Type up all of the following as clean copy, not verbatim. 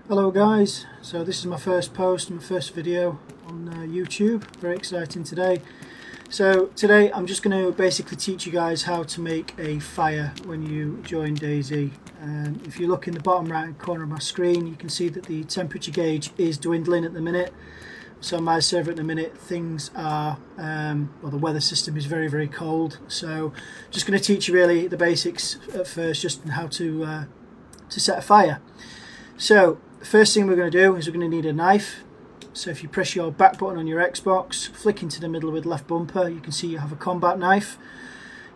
Hello guys, so this is my first post, my first video on YouTube. Very exciting today. So today I'm just going to basically teach you guys how to make a fire when you join DayZ. If you look in the bottom right hand corner of my screen, you can see that the temperature gauge is dwindling at the minute. So on my server at the minute things are, well, the weather system is very cold. So just going to teach you really the basics at first, just on how to set a fire. So the first thing we're going to do is we're going to need a knife. So if you press your back button on your Xbox, flick into the middle with left bumper, you can see you have a combat knife.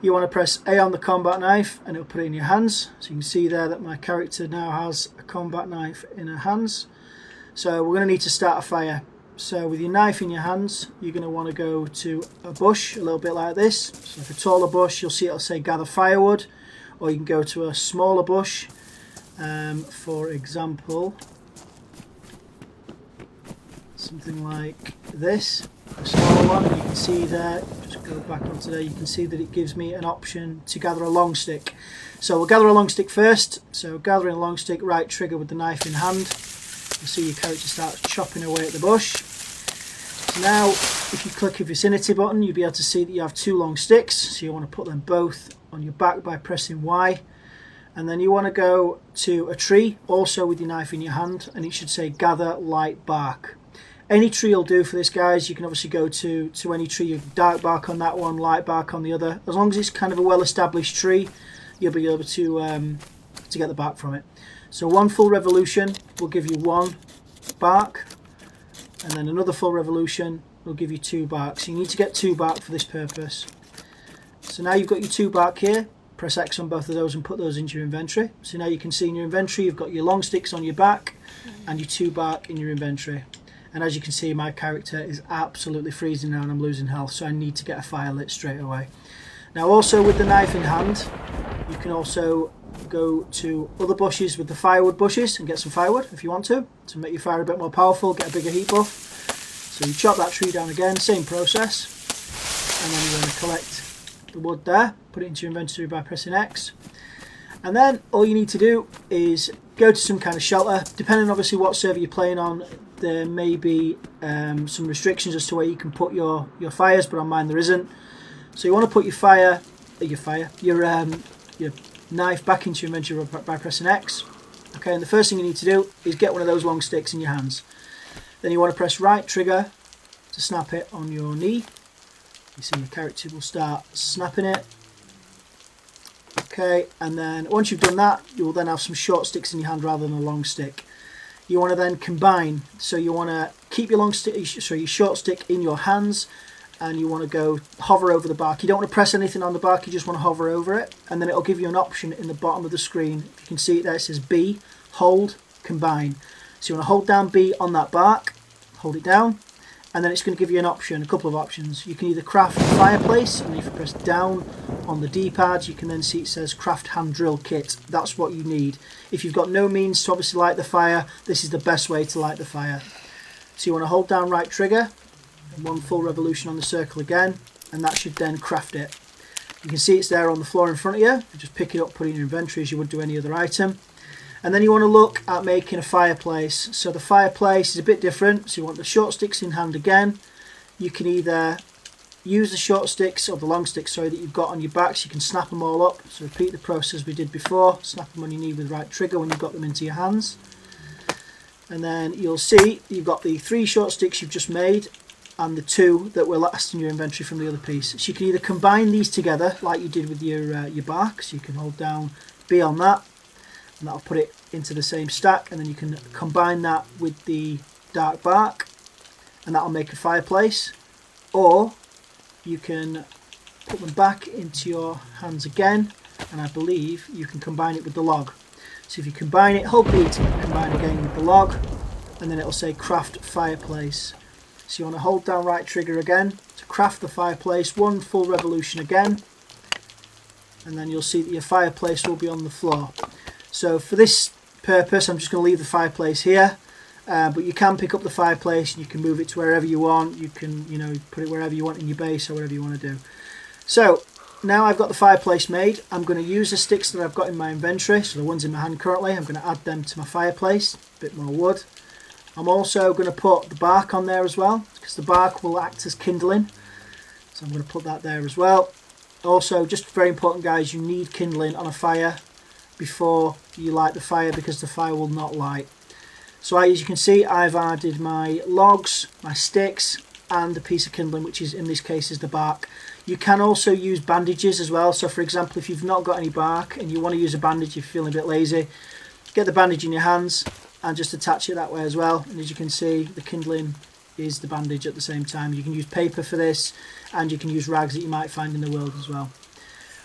You want to press A on the combat knife and it'll put it in your hands. So you can see there that my character now has a combat knife in her hands. So we're going to need to start a fire. So with your knife in your hands, you're going to want to go to a bush, a little bit like this. So if a taller bush, you'll see it'll say gather firewood, or you can go to a smaller bush. For example, something like this, a smaller one. You can see there, just go back onto there, you can see that it gives me an option to gather a long stick. So we'll gather a long stick first. So gathering a long stick, right trigger with the knife in hand. You'll see your character starts chopping away at the bush. So now if you click the vicinity button, you'll be able to see that you have two long sticks. So you want to put them both on your back by pressing Y. And then you want to go to a tree, also with your knife in your hand, and it should say gather light bark. Any tree will do for this, guys. You can obviously go to any tree, you dark bark on that one, light bark on the other. As long as it's kind of a well-established tree, you'll be able to get the bark from it. So one full revolution will give you one bark, and then another full revolution will give you two bark. So you need to get two bark for this purpose. So now you've got your two bark here. Press X on both of those and put those into your inventory. So now you can see in your inventory you've got your long sticks on your back and your two bark in your inventory. And as you can see, my character is absolutely freezing now and I'm losing health, so I need to get a fire lit straight away. Now also with the knife in hand, you can also go to other bushes with the firewood bushes and get some firewood if you want to make your fire a bit more powerful, get a bigger heat buff. So you chop that tree down again, same process, and then you're going to collect the wood there, put it into your inventory by pressing X, and then all you need to do is go to some kind of shelter. Depending obviously what server you're playing on, there may be some restrictions as to where you can put your fires, but on mine there isn't. So you want to put your knife back into your inventory by pressing X. Okay, and the first thing you need to do is get one of those long sticks in your hands. Then you want to press right trigger to snap it on your knee. You see your character will start snapping it. Okay, and then once you've done that, you will then have some short sticks in your hand rather than a long stick. You want to then combine, so you want to keep your your short stick in your hands, and you want to go hover over the bark. You don't want to press anything on the bark, you just want to hover over it, and then it'll give you an option in the bottom of the screen. If you can see it there, it says B, hold, combine. So you want to hold down B on that bark, hold it down, and then it's going to give you an option, a couple of options. You can either craft a fireplace, and if you press down on the D-pad, you can then see it says craft hand drill kit. That's what you need. If you've got no means to obviously light the fire, this is the best way to light the fire. So you want to hold down right trigger, and one full revolution on the circle again, and that should then craft it. You can see it's there on the floor in front of you. You just pick it up, put it in your inventory as you would do any other item. And then you want to look at making a fireplace. So the fireplace is a bit different. So you want the short sticks in hand again. You can either use the short sticks or the long sticks, sorry, that you've got on your back, so you can snap them all up. So repeat the process we did before. Snap them on your knee with right trigger when you've got them into your hands. And then you'll see you've got the three short sticks you've just made and the two that were last in your inventory from the other piece. So you can either combine these together like you did with your bark. So you can hold down B on that, and that'll put it into the same stack, and then you can combine that with the dark bark and that'll make a fireplace. Or you can put them back into your hands again, and I believe you can combine it with the log. So if you combine it, hold B to combine again with the log, and then it'll say craft fireplace. So you want to hold down right trigger again to craft the fireplace, one full revolution again, and then you'll see that your fireplace will be on the floor. So for this purpose, I'm just going to leave the fireplace here, but you can pick up the fireplace and you can move it to wherever you want. You can, put it wherever you want in your base or whatever you want to do. So now I've got the fireplace made, I'm going to use the sticks that I've got in my inventory, so the ones in my hand currently, I'm going to add them to my fireplace, a bit more wood. I'm also going to put the bark on there as well, because the bark will act as kindling, so I'm going to put that there as well. Also, just very important guys, you need kindling on a fire before you light the fire, because the fire will not light. So as you can see, I've added my logs, my sticks, and a piece of kindling, which is in this case is the bark. You can also use bandages as well. So for example, if you've not got any bark and you want to use a bandage, you're feeling a bit lazy, get the bandage in your hands and just attach it that way as well. And as you can see, the kindling is the bandage at the same time. You can use paper for this, and you can use rags that you might find in the world as well.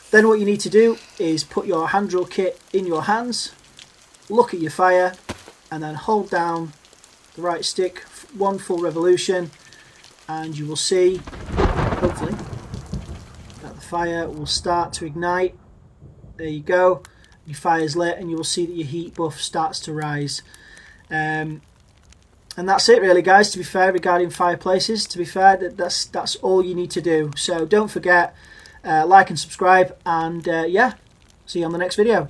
Then what you need to do is put your hand drill kit in your hands, look at your fire, and then hold down the right stick one full revolution, and you will see, hopefully, that the fire will start to ignite. There you go, your fire's lit, and you will see that your heat buff starts to rise. And that's it really guys, to be fair, regarding fireplaces. To be fair, that's all you need to do. So don't forget, like and subscribe, and yeah, see you on the next video.